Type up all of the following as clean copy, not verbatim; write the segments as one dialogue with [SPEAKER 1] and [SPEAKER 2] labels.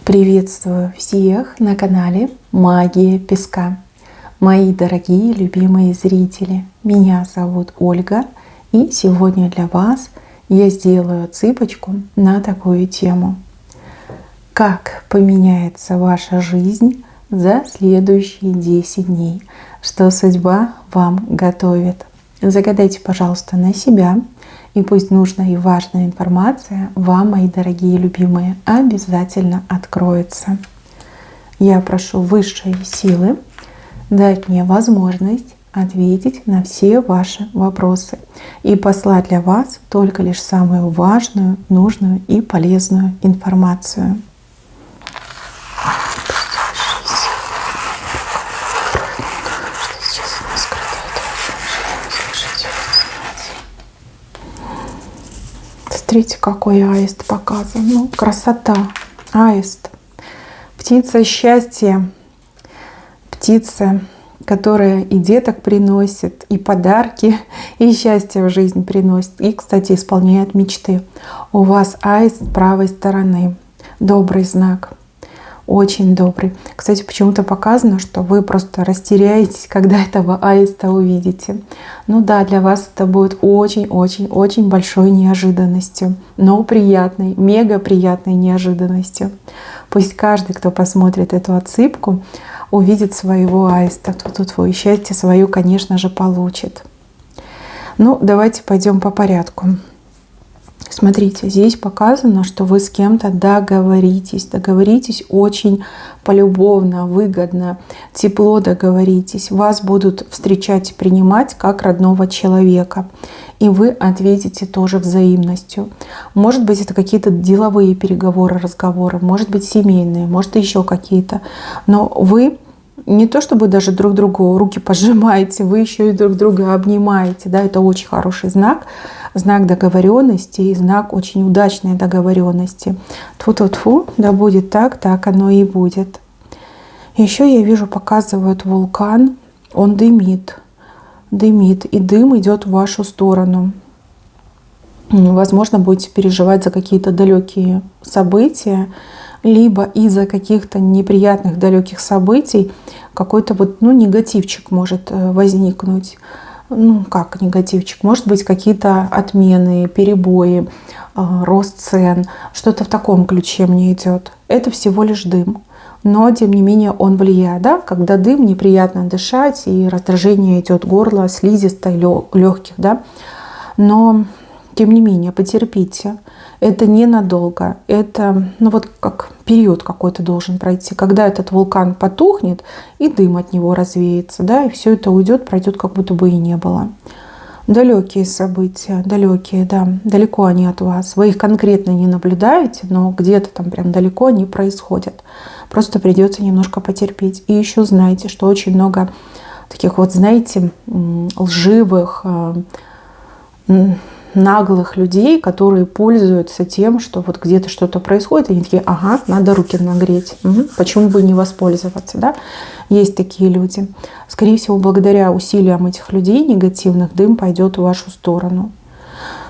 [SPEAKER 1] Приветствую всех на канале Магия Песка. Мои дорогие любимые зрители, меня зовут Ольга, и сегодня для вас я сделаю цыпочку на такую тему. Как поменяется ваша жизнь за следующие 10 дней? Что судьба вам готовит? Загадайте, пожалуйста, на себя. И пусть нужная и важная информация вам, мои дорогие любимые, обязательно откроется. Я прошу высшие силы дать мне возможность ответить на все ваши вопросы и послать для вас только лишь самую важную, нужную и полезную информацию. Смотрите, какой аист показан. Ну, красота. Аист. Птица счастья. Птица, которая и деток приносит, и подарки, и счастье в жизнь приносит. И, кстати, исполняет мечты. У вас аист с правой стороны. Добрый знак. Очень добрый. Кстати, почему-то показано, что вы просто растеряетесь, когда этого аиста увидите. Ну да, для вас это будет очень-очень-очень большой неожиданностью, но приятной, мега приятной неожиданностью. Пусть каждый, кто посмотрит эту отсыпку, увидит своего аиста. Тут счастье свое, конечно же, получит. Ну, давайте пойдем по порядку. Смотрите, здесь показано, что вы с кем-то договоритесь. Договоритесь очень полюбовно, выгодно, тепло договоритесь. Вас будут встречать и принимать как родного человека. И вы ответите тоже взаимностью. Может быть, это какие-то деловые переговоры, разговоры, может быть, семейные, может, еще какие-то. Но вы не то чтобы даже друг другу руки пожимаете, вы еще и друг друга обнимаете. Да, это очень хороший знак. Знак договоренности и знак очень удачной договоренности. Тьфу-тьфу-тьфу, да будет так, так оно и будет. Еще я вижу, показывают вулкан, он дымит. Дымит, и дым идет в вашу сторону. Возможно, будете переживать за какие-то далекие события, либо из-за каких-то неприятных далеких событий какой-то негативчик может возникнуть. Ну, как негативчик? Может быть, какие-то отмены, перебои, рост цен. Что-то в таком ключе мне идет. Это всего лишь дым. Но, тем не менее, он влияет. Да? Когда дым, неприятно дышать, и раздражение идет горло, слизистой, легких. Да? Но, тем не менее, потерпите. Это ненадолго. Это как период какой-то должен пройти. Когда этот вулкан потухнет, и дым от него развеется. Да? И все это уйдет, пройдет, как будто бы и не было. Далекие события, далекие, да, далеко они от вас. Вы их конкретно не наблюдаете, но где-то там прям далеко они происходят. Просто придется немножко потерпеть. И еще знайте, что очень много таких знаете, лживых, наглых людей, которые пользуются тем, что где-то что-то происходит, и они такие: ага, надо руки нагреть. Почему бы не воспользоваться, да? Есть такие люди. Скорее всего, благодаря усилиям этих людей негативных дым пойдет в вашу сторону.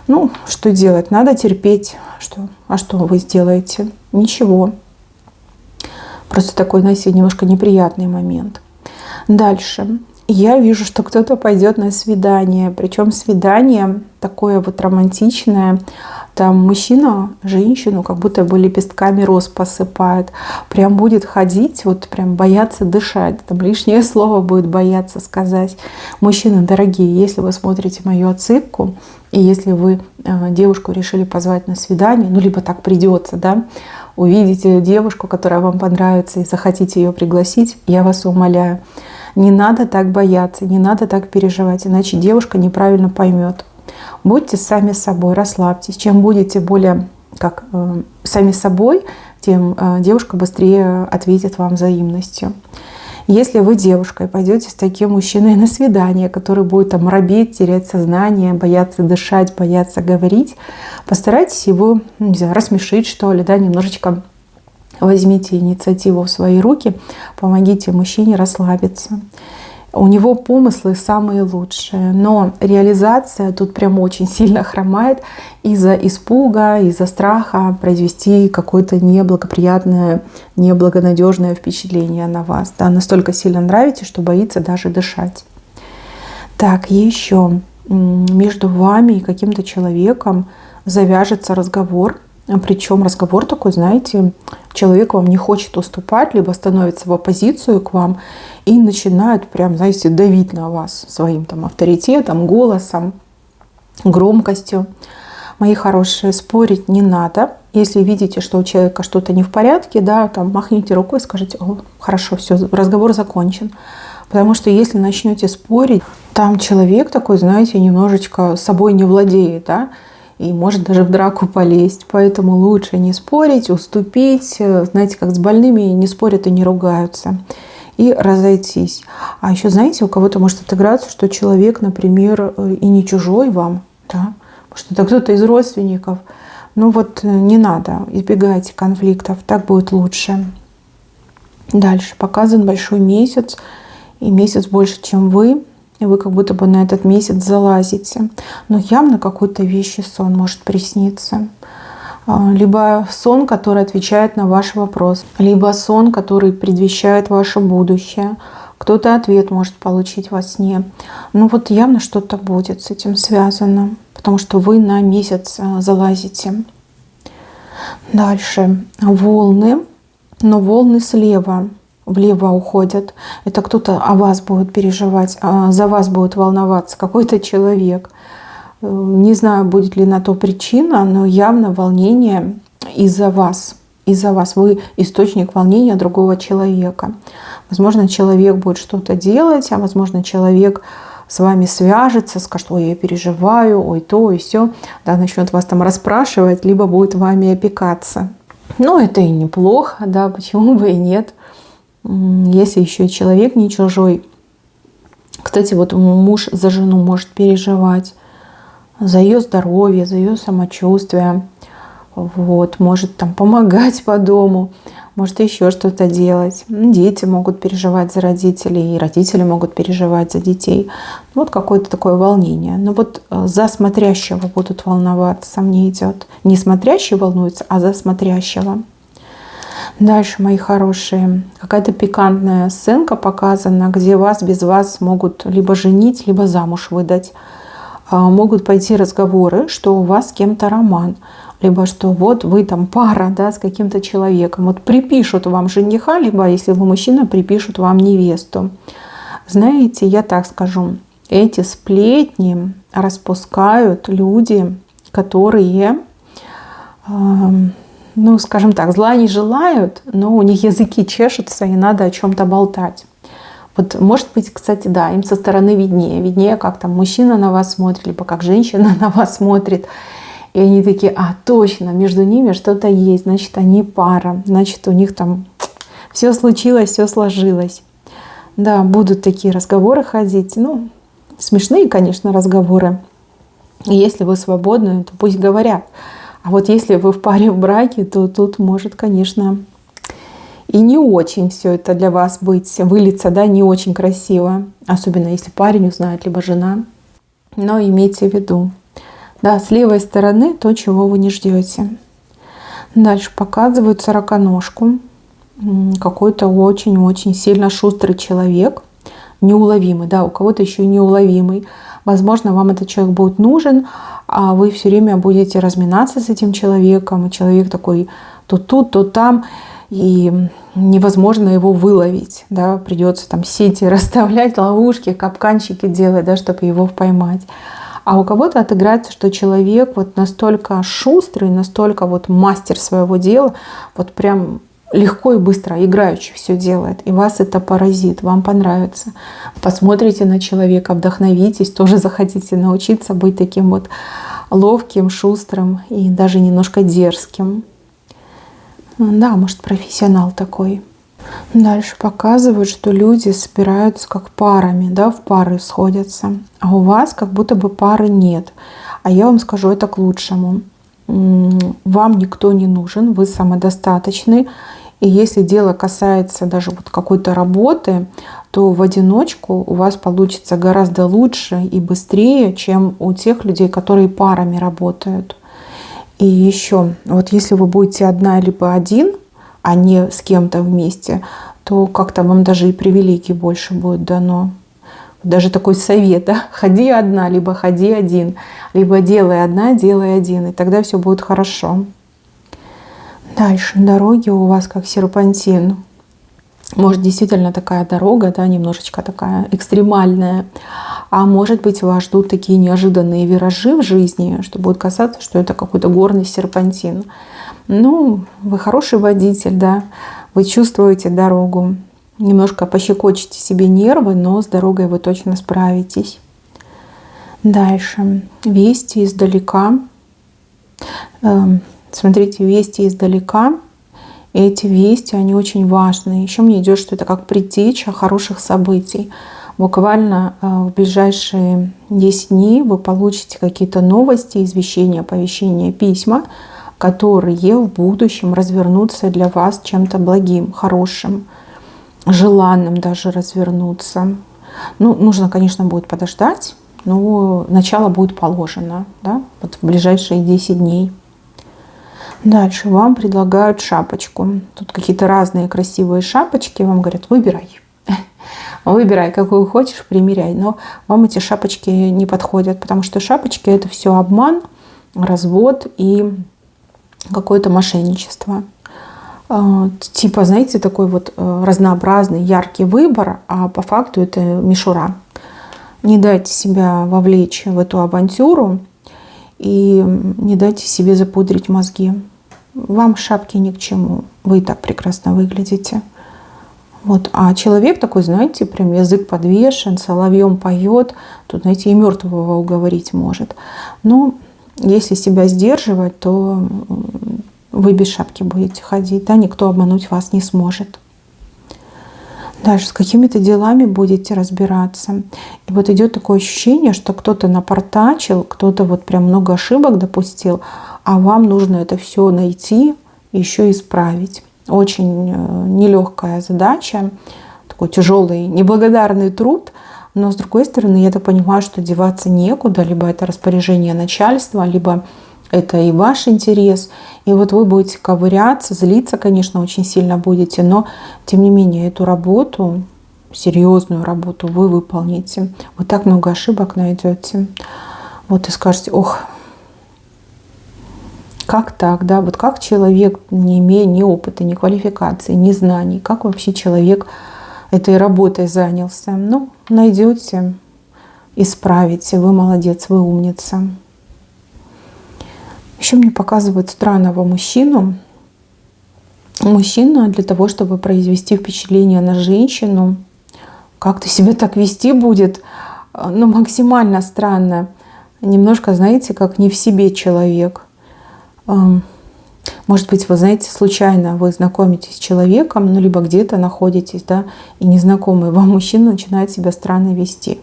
[SPEAKER 1] Ну, что делать? Надо терпеть. А что вы сделаете? Ничего. Просто такой, знаете, немножко неприятный момент. Дальше. Я вижу, что кто-то пойдет на свидание. Причем свидание такое романтичное. Там мужчина женщину как будто бы лепестками роз посыпает. Прям будет ходить, прям бояться дышать. Там лишнее слово будет бояться сказать. Мужчины дорогие, если вы смотрите мою отсыпку, и если вы девушку решили позвать на свидание, либо так придется, да, увидите девушку, которая вам понравится, и захотите ее пригласить, я вас умоляю, не надо так бояться, не надо так переживать, иначе девушка неправильно поймет. Будьте сами собой, расслабьтесь. Чем будете более сами собой, тем девушка быстрее ответит вам взаимностью. Если вы девушка и пойдете с таким мужчиной на свидание, который будет робеть, терять сознание, бояться дышать, бояться говорить, постарайтесь его, рассмешить, что ли, да, немножечко. Возьмите инициативу в свои руки, помогите мужчине расслабиться. У него помыслы самые лучшие, но реализация тут прям очень сильно хромает из-за испуга, из-за страха произвести какое-то неблагоприятное, неблагонадежное впечатление на вас. Да, настолько сильно нравитесь, что боится даже дышать. Так, еще между вами и каким-то человеком завяжется разговор. Причем разговор такой, знаете, человек вам не хочет уступать, либо становится в оппозицию к вам и начинает прям, знаете, давить на вас своим там авторитетом, голосом, громкостью. Мои хорошие, спорить не надо. Если видите, что у человека что-то не в порядке, да, там махните рукой, скажите: о, хорошо, все, разговор закончен. Потому что если начнете спорить, там человек такой, знаете, немножечко собой не владеет, да, и может даже в драку полезть. Поэтому лучше не спорить, уступить. Знаете, как с больными не спорят и не ругаются. И разойтись. А еще, знаете, у кого-то может отыграться, что человек, например, и не чужой вам, да, может, это кто-то из родственников. Ну вот не надо, избегайте конфликтов, так будет лучше. Дальше показан большой месяц, и месяц больше, чем вы. И вы как будто бы на этот месяц залазите. Но явно какой-то вещий сон может присниться. Либо сон, который отвечает на ваш вопрос. Либо сон, который предвещает ваше будущее. Кто-то ответ может получить во сне. Ну вот явно что-то будет с этим связано. Потому что вы на месяц залазите. Дальше. Волны. Но волны слева. Влево уходят. Это кто-то о вас будет переживать, за вас будет волноваться, какой-то человек. Не знаю, будет ли на то причина, но явно волнение из-за вас. Из-за вас. Вы источник волнения другого человека. Возможно, человек будет что-то делать, а возможно, человек с вами свяжется, скажет: ой, я переживаю, ой, то и все. Да, начнет вас там расспрашивать, либо будет вами опекаться. Но это и неплохо, да, почему бы и нет. Если еще и человек не чужой. Кстати, вот муж за жену может переживать, за ее здоровье, за ее самочувствие. Вот, может там помогать по дому, может еще что-то делать. Дети могут переживать за родителей, и родители могут переживать за детей. Вот какое-то такое волнение. Но вот за смотрящего будут волноваться, мне идет. Не смотрящий волнуется, а за смотрящего. Дальше, мои хорошие, какая-то пикантная сценка показана, где вас без вас могут либо женить, либо замуж выдать. Могут пойти разговоры, что у вас с кем-то роман, либо что вот вы там пара, да, с каким-то человеком. Вот припишут вам жениха, либо, если вы мужчина, припишут вам невесту. Знаете, я так скажу, эти сплетни распускают люди, которые... ну, скажем так, зла не желают, но у них языки чешутся, и надо о чем-то болтать. Вот, может быть, кстати, да, им со стороны виднее. Виднее, как там мужчина на вас смотрит, либо как женщина на вас смотрит. И они такие: а, точно, между ними что-то есть, значит, они пара, значит, у них там все случилось, все сложилось. Да, будут такие разговоры ходить. Ну, смешные, конечно, разговоры. И если вы свободны, то пусть говорят. А вот если вы в паре, в браке, то тут может, конечно, и не очень все это для вас вылиться, да, не очень красиво. Особенно если парень узнает, либо жена. Но имейте в виду. Да, с левой стороны то, чего вы не ждете. Дальше показывают сороконожку. Какой-то очень-очень сильно шустрый человек. Неуловимый, да, у кого-то еще и неуловимый. Возможно, вам этот человек будет нужен, а вы все время будете разминаться с этим человеком. И человек такой то тут, то там. И невозможно его выловить. Да? Придется там сети расставлять, ловушки, капканчики делать, да, чтобы его поймать. А у кого-то отыграется, что человек вот настолько шустрый, настолько вот мастер своего дела, вот прям легко и быстро, играючи все делает. И вас это поразит, вам понравится. Посмотрите на человека, вдохновитесь, тоже захотите научиться быть таким вот ловким, шустрым и даже немножко дерзким. Да, может, профессионал такой. Дальше показывают, что люди собираются как парами, да, в пары сходятся. А у вас как будто бы пары нет. А я вам скажу, это к лучшему. Вам никто не нужен, вы самодостаточны. И если дело касается даже вот какой-то работы, то в одиночку у вас получится гораздо лучше и быстрее, чем у тех людей, которые парами работают. И еще, вот если вы будете одна либо один, а не с кем-то вместе, то как-то вам даже и привилегий больше будет дано. Даже такой совет, да? Ходи одна, либо ходи один, либо делай одна, делай один, и тогда все будет хорошо. Дальше, дороги у вас как серпантин. Может, действительно такая дорога, да, немножечко такая экстремальная. А может быть, вас ждут такие неожиданные виражи в жизни, что будет казаться, что это какой-то горный серпантин. Ну, вы хороший водитель, да, вы чувствуете дорогу. Немножко пощекочете себе нервы, но с дорогой вы точно справитесь. Дальше. Вести издалека. Смотрите, вести издалека. Эти вести, они очень важны. Еще мне идет, что это как предтеча хороших событий. Буквально в ближайшие 10 дней вы получите какие-то новости, извещения, оповещения, письма, которые в будущем развернутся для вас чем-то благим, хорошим, желанным даже развернуться. Ну, нужно, конечно, будет подождать, но начало будет положено, да, вот в ближайшие 10 дней. Дальше вам предлагают шапочку. Тут какие-то разные красивые шапочки. Вам говорят, выбирай. Выбирай, какую хочешь, примеряй. Но вам эти шапочки не подходят, потому что шапочки — это все обман, развод и какое-то мошенничество. Типа, знаете, такой вот разнообразный, яркий выбор, а по факту это мишура. Не дайте себя вовлечь в эту авантюру и не дайте себе запудрить мозги. Вам шапки ни к чему. Вы и так прекрасно выглядите. Вот. А человек такой, знаете, прям язык подвешен, соловьем поет. Тут, знаете, и мертвого уговорить может. Но если себя сдерживать, то вы без шапки будете ходить. Да? Никто обмануть вас не сможет. Дальше, с какими-то делами будете разбираться. И вот идет такое ощущение, что кто-то напортачил, кто-то вот прям много ошибок допустил, а вам нужно это все найти и еще исправить. Очень нелегкая задача, такой тяжелый, неблагодарный труд, но с другой стороны, я так понимаю, что деваться некуда, либо это распоряжение начальства, либо это и ваш интерес. И вот вы будете ковыряться, злиться, конечно, очень сильно будете, но тем не менее эту работу, серьезную работу вы выполните. Вы так много ошибок найдете. Вот и скажете, ох, как так, да? Вот как человек, не имея ни опыта, ни квалификации, ни знаний, как вообще человек этой работой занялся? Ну, найдете, исправите. Вы молодец, вы умница. Еще мне показывают странного мужчину. Мужчина для того, чтобы произвести впечатление на женщину, как-то себя так вести будет, ну, максимально странно. Немножко, знаете, как не в себе человек. Может быть, вы знаете, случайно вы знакомитесь с человеком, ну, либо где-то находитесь, да, и незнакомый вам мужчина начинает себя странно вести.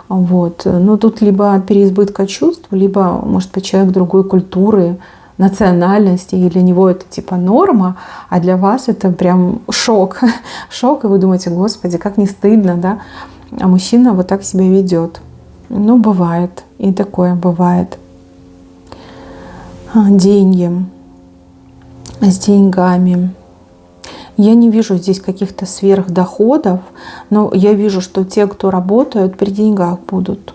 [SPEAKER 1] Вот. Но тут либо от переизбытка чувств, либо, может быть, человек другой культуры, национальности, и для него это типа норма, а для вас это прям шок. Шок, и вы думаете, господи, как не стыдно, да? А мужчина вот так себя ведет. Ну, бывает, и такое бывает. Деньги. С деньгами. Я не вижу здесь каких-то сверхдоходов, но я вижу, что те, кто работают, при деньгах будут.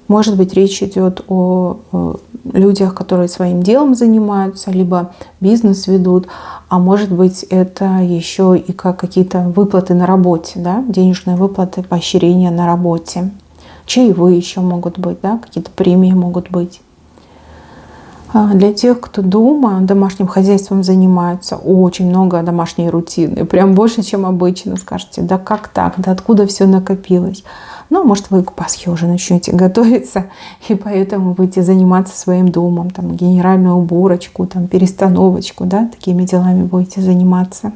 [SPEAKER 1] Может быть, речь идет о людях, которые своим делом занимаются, либо бизнес ведут, а может быть, это еще и как какие-то выплаты на работе, да? Денежные выплаты, поощрения на работе. Чаевые еще могут быть, да? Какие-то премии могут быть. Для тех, кто дома домашним хозяйством занимается, очень много домашней рутины, прям больше, чем обычно. Скажете, да как так, да откуда все накопилось? Ну, может, вы к Пасхе уже начнете готовиться, и поэтому будете заниматься своим домом, там, генеральную уборочку, там, перестановочку, да, такими делами будете заниматься.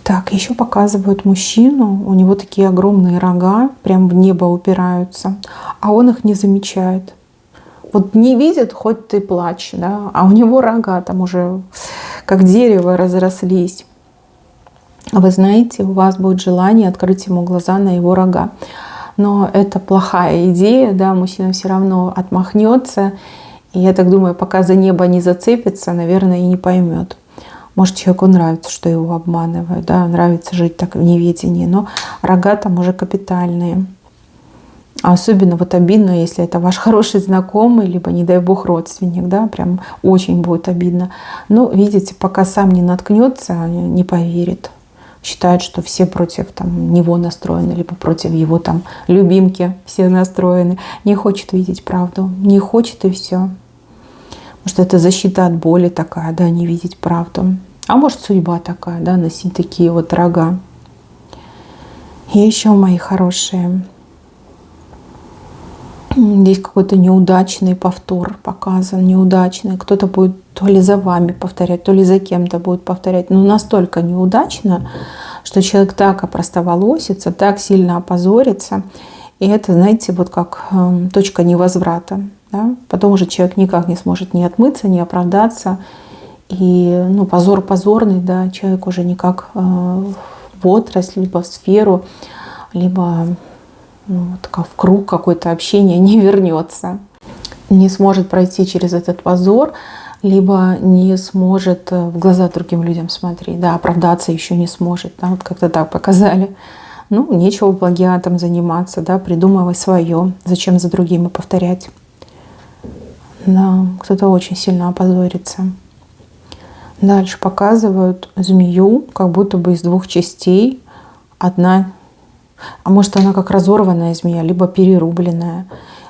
[SPEAKER 1] Так, еще показывают мужчину, у него такие огромные рога, прям в небо упираются, а он их не замечает. Вот не видит, хоть ты плачь, да, а у него рога там уже как дерево разрослись. Вы знаете, у вас будет желание открыть ему глаза на его рога. Но это плохая идея, да, мужчина все равно отмахнется. И я так думаю, пока за небо не зацепится, наверное, и не поймет. Может, человеку нравится, что его обманывают, да, нравится жить так в неведении, но рога там уже капитальные. А особенно вот обидно, если это ваш хороший знакомый, либо, не дай бог, родственник, да, прям очень будет обидно. Но, видите, пока сам не наткнется, не поверит. Считает, что все против там, него настроены, либо против его там любимки все настроены. Не хочет видеть правду, не хочет и все. Может, это защита от боли такая, да, не видеть правду. А может, судьба такая, да, носить такие вот рога. И еще, мои хорошие, здесь какой-то неудачный повтор показан, неудачный. Кто-то будет то ли за вами повторять, то ли за кем-то будет повторять. Но настолько неудачно, что человек так опростоволосится, так сильно опозорится. И это, знаете, вот как точка невозврата. Да? Потом уже человек никак не сможет ни отмыться, ни оправдаться. И ну, позор позорный, да, человек уже никак в отрасль, либо в сферу, либо в круг какое-то общение не вернется. Не сможет пройти через этот позор, либо не сможет в глаза другим людям смотреть. Да, оправдаться еще не сможет. Да, вот как-то так показали. Ну, нечего плагиатом заниматься, да, придумывай свое. Зачем за другими повторять? Да, кто-то очень сильно опозорится. Дальше показывают змею, как будто бы из двух частей. Одна, а может она как разорванная змея, либо перерубленная.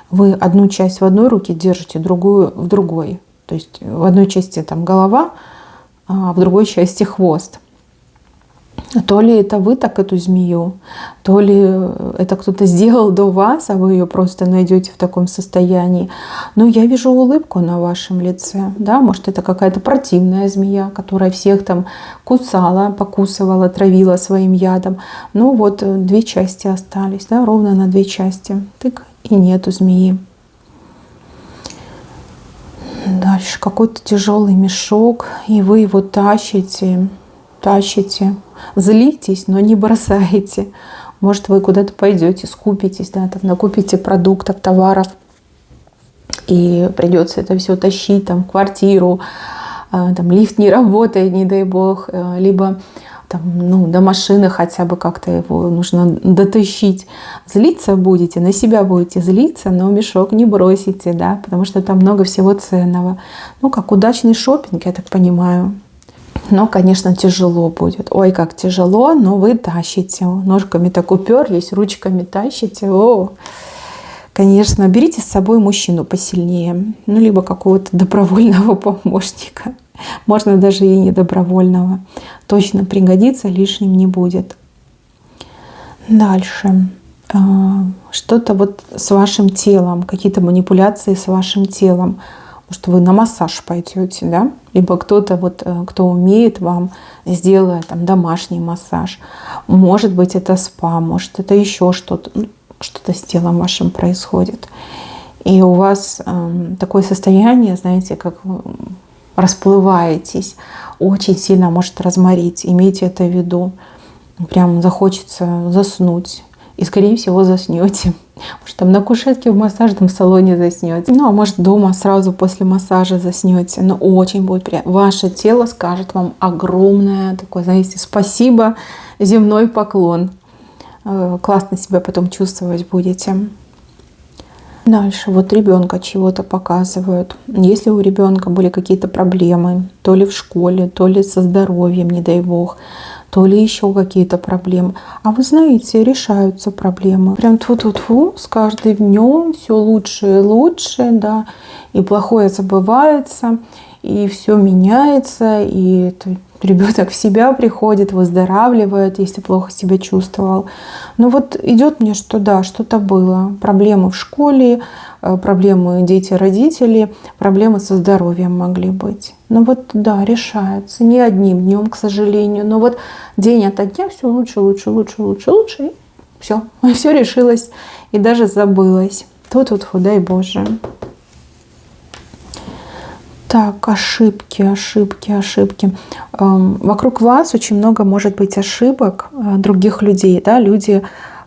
[SPEAKER 1] Вы одну часть в одной руке держите, другую в другой. То есть в одной части там голова, а в другой части хвост. То ли это вы так эту змею, то ли это кто-то сделал до вас, а вы ее просто найдете в таком состоянии. Но я вижу улыбку на вашем лице. Да? Может, это какая-то противная змея, которая всех там кусала, покусывала, травила своим ядом. Ну вот две части остались, да? Ровно на две части. Тык, и нету змеи. Дальше какой-то тяжелый мешок, и вы его тащите. Злитесь, но не бросаете. Может, вы куда-то пойдете, скупитесь, да, там, накупите продуктов, товаров, и придется это все тащить там, в квартиру, там, лифт не работает, не дай бог, либо там, ну, до машины хотя бы как-то его нужно дотащить. Злиться будете, на себя будете злиться, но мешок не бросите, да, потому что там много всего ценного. Ну, как удачный шопинг, я так понимаю. Но, конечно, тяжело будет. Ой, как тяжело, но вы тащите. Ножками так уперлись, ручками тащите. О, конечно, берите с собой мужчину посильнее. Ну, либо какого-то добровольного помощника. Можно даже и не добровольного. Точно пригодится, лишним не будет. Дальше. Что-то вот с вашим телом, какие-то манипуляции с вашим телом. Что вы на массаж пойдете, да? Либо кто-то, вот, кто умеет, вам сделает там, домашний массаж. Может быть, это спа, может, это еще что-то. Что-то с телом вашим происходит. И у вас такое состояние, знаете, как вы расплываетесь. Очень сильно может разморить. Имейте это в виду. Прям захочется заснуть. И, скорее всего, заснете. Может, там на кушетке в массажном салоне заснете. Ну, а может, дома сразу после массажа заснете. Но очень будет приятно. Ваше тело скажет вам огромное такое, знаете, спасибо, земной поклон. Классно себя потом чувствовать будете. Дальше вот ребенка чего-то показывают. Если у ребенка были какие-то проблемы, то ли в школе, то ли со здоровьем, не дай бог, то ли еще какие-то проблемы. А вы знаете, решаются проблемы. Прям тьфу-тьфу-тьфу, с каждым днем все лучше и лучше, да, и плохое забывается, и все меняется, и ребенок в себя приходит, выздоравливает, если плохо себя чувствовал. Но вот идет мне, что да, что-то было. Проблемы в школе, проблемы дети-родители, проблемы со здоровьем могли быть. Но вот да, решается. Не одним днем, к сожалению. Но вот день ото дня все лучше, лучше, лучше, лучше, лучше. И все решилось. И даже забылось. Тут дай Боже. Так, ошибки, ошибки, ошибки. Вокруг вас очень много может быть ошибок других людей. Да? Люди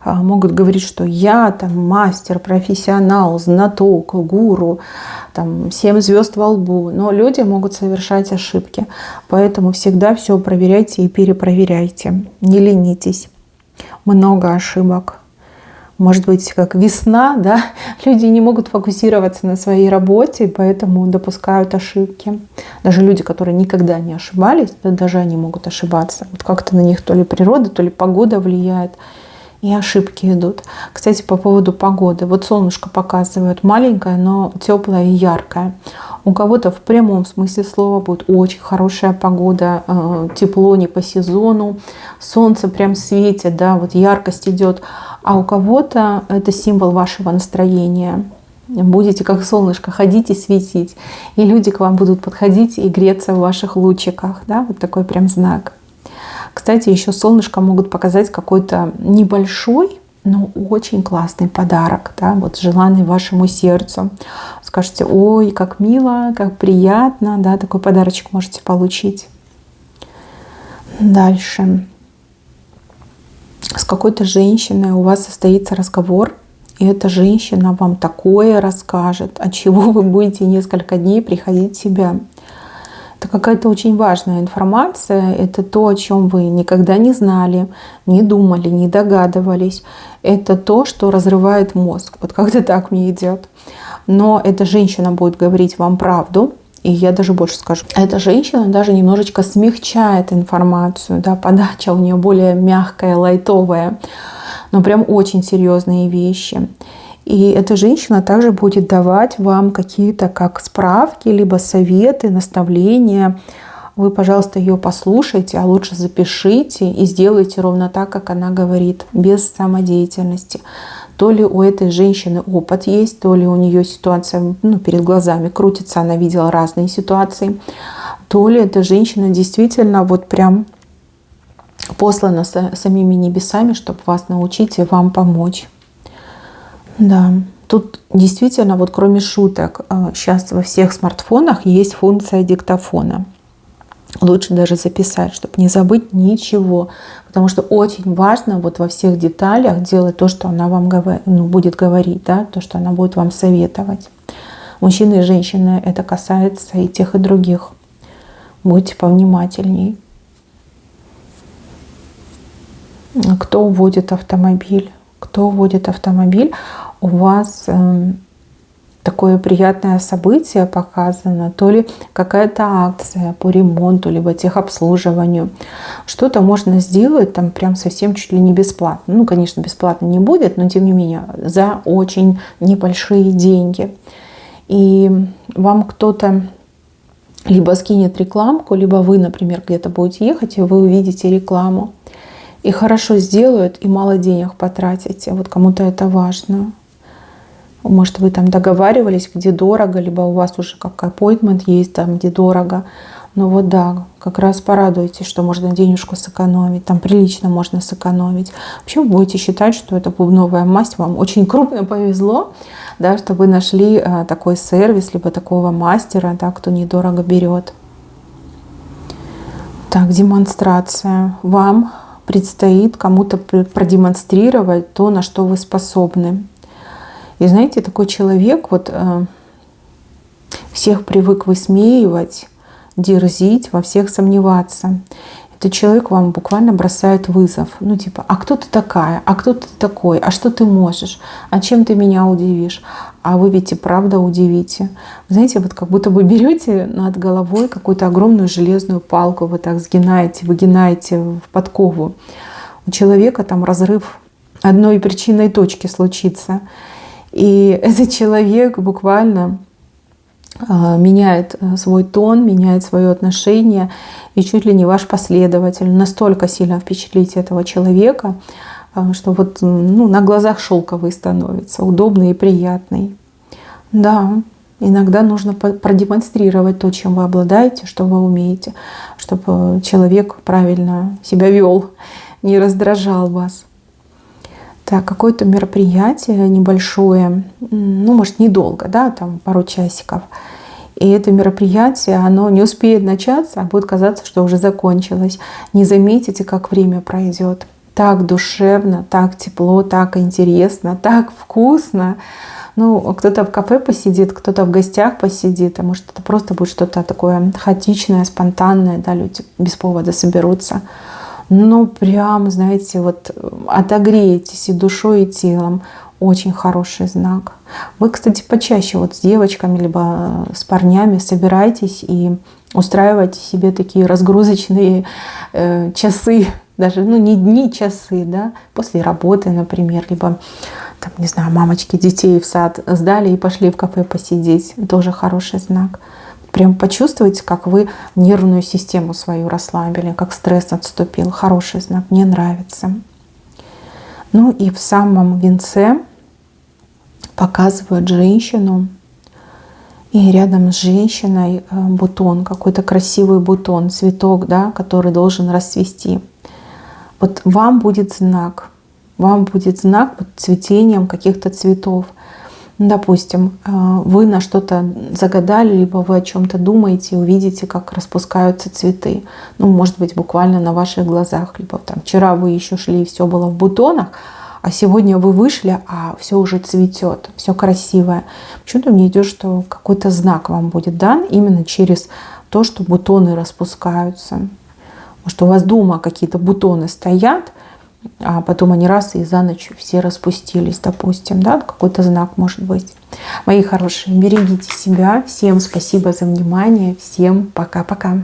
[SPEAKER 1] могут говорить, что я там мастер, профессионал, знаток, гуру, там 7 звезд во лбу. Но люди могут совершать ошибки. Поэтому всегда все проверяйте и перепроверяйте. Не ленитесь. Много ошибок. Может быть, как весна, да, люди не могут фокусироваться на своей работе, поэтому допускают ошибки. Даже люди, которые никогда не ошибались, да, даже они могут ошибаться. Вот как-то на них то ли природа, то ли погода влияет, и ошибки идут. Кстати, по поводу погоды. Вот солнышко показывает маленькое, но теплое и яркое. У кого-то в прямом смысле слова будет очень хорошая погода, тепло не по сезону, солнце прям светит, да, вот яркость идет. А у кого-то это символ вашего настроения. Будете как солнышко ходить и светить. И люди к вам будут подходить и греться в ваших лучиках. Да? Вот такой прям знак. Кстати, еще солнышко могут показать какой-то небольшой, но очень классный подарок. Да? Вот желанный вашему сердцу. Скажете: ой, как мило, как приятно. Да? Такой подарочек можете получить. Дальше. С какой-то женщиной у вас состоится разговор, и эта женщина вам такое расскажет, от чего вы будете несколько дней приходить в себя. Это какая-то очень важная информация, это то, о чем вы никогда не знали, не думали, не догадывались. Это то, что разрывает мозг. Вот как-то так мне идет. Но эта женщина будет говорить вам правду. И я даже больше скажу, эта женщина даже немножечко смягчает информацию, да, подача у нее более мягкая, лайтовая, но прям очень серьезные вещи. И эта женщина также будет давать вам какие-то как справки, либо советы, наставления. Вы, пожалуйста, ее послушайте, а лучше запишите и сделайте ровно так, как она говорит, без самодеятельности. То ли у этой женщины опыт есть, то ли у нее ситуация перед глазами крутится, она видела разные ситуации, то ли эта женщина действительно вот прям послана самими небесами, чтобы вас научить и вам помочь. Да, тут действительно, вот кроме шуток, сейчас во всех смартфонах есть функция диктофона. Лучше даже записать, чтобы не забыть ничего. Потому что очень важно вот во всех деталях делать то, что она вам будет говорить, да, то, что она будет вам советовать. Мужчины и женщины, это касается и тех, и других. Будьте повнимательней. Кто водит автомобиль? Кто водит автомобиль? У вас такое приятное событие показано, то ли какая-то акция по ремонту, либо техобслуживанию. Что-то можно сделать там прям совсем чуть ли не бесплатно. Ну, конечно, бесплатно не будет, но тем не менее за очень небольшие деньги. И вам кто-то либо скинет рекламку, либо вы, например, где-то будете ехать, и вы увидите рекламу. И хорошо сделают, и мало денег потратите. Вот кому-то это важно. Может, вы там договаривались, где дорого, либо у вас уже как appointment есть там, где дорого. Но вот да, как раз порадуйтесь, что можно денежку сэкономить. Там прилично можно сэкономить. Вообще вы будете считать, что это бубновая масть. Вам очень крупно повезло, да, что вы нашли такой сервис, либо такого мастера, да, кто недорого берет. Так, демонстрация. Вам предстоит кому-то продемонстрировать то, на что вы способны. И знаете, такой человек вот всех привык высмеивать, дерзить, во всех сомневаться. Этот человек вам буквально бросает вызов. Ну типа: а кто ты такая? А кто ты такой? А что ты можешь? А чем ты меня удивишь? А вы ведь и правда удивите. Знаете, вот как будто вы берете над головой какую-то огромную железную палку, вы так сгинаете, выгинаете в подкову. У человека там разрыв одной причинной точки случится. И этот человек буквально меняет свой тон, меняет свое отношение, и чуть ли не ваш последователь. Настолько сильно впечатлите этого человека, что вот на глазах шелковый становится, удобный и приятный. Да, иногда нужно продемонстрировать то, чем вы обладаете, что вы умеете, чтобы человек правильно себя вел, не раздражал вас. Так, какое-то мероприятие небольшое, может недолго, да, там пару часиков. И это мероприятие, оно не успеет начаться, а будет казаться, что уже закончилось. Не заметите, как время пройдет. Так душевно, так тепло, так интересно, так вкусно. Ну, кто-то в кафе посидит, кто-то в гостях посидит, а может, это просто будет что-то такое хаотичное, спонтанное, да, люди без повода соберутся. Ну, прям, знаете, вот отогреетесь и душой, и телом. Очень хороший знак. Вы, кстати, почаще вот с девочками, либо с парнями собирайтесь и устраивайте себе такие разгрузочные часы, даже, ну, не дни, часы, да, после работы, например, либо, там, не знаю, мамочки детей в сад сдали и пошли в кафе посидеть. Тоже хороший знак. Прям почувствуйте, как вы нервную систему свою расслабили, как стресс отступил. Хороший знак, мне нравится. Ну и в самом венце показывают женщину. И рядом с женщиной бутон, какой-то красивый бутон, цветок, да, который должен расцвести. Вот вам будет знак. Вам будет знак вот цветением каких-то цветов. Допустим, вы на что-то загадали, либо вы о чем-то думаете, увидите, как распускаются цветы. Ну, может быть, буквально на ваших глазах. Либо там вчера вы еще шли, и все было в бутонах, а сегодня вы вышли, а все уже цветет, все красивое. Почему-то мне идет, что какой-то знак вам будет дан именно через то, что бутоны распускаются. Может, у вас дома какие-то бутоны стоят, а потом они раз и за ночь все распустились, допустим, да, какой-то знак может быть. Мои хорошие, берегите себя. Всем спасибо за внимание. Всем пока-пока.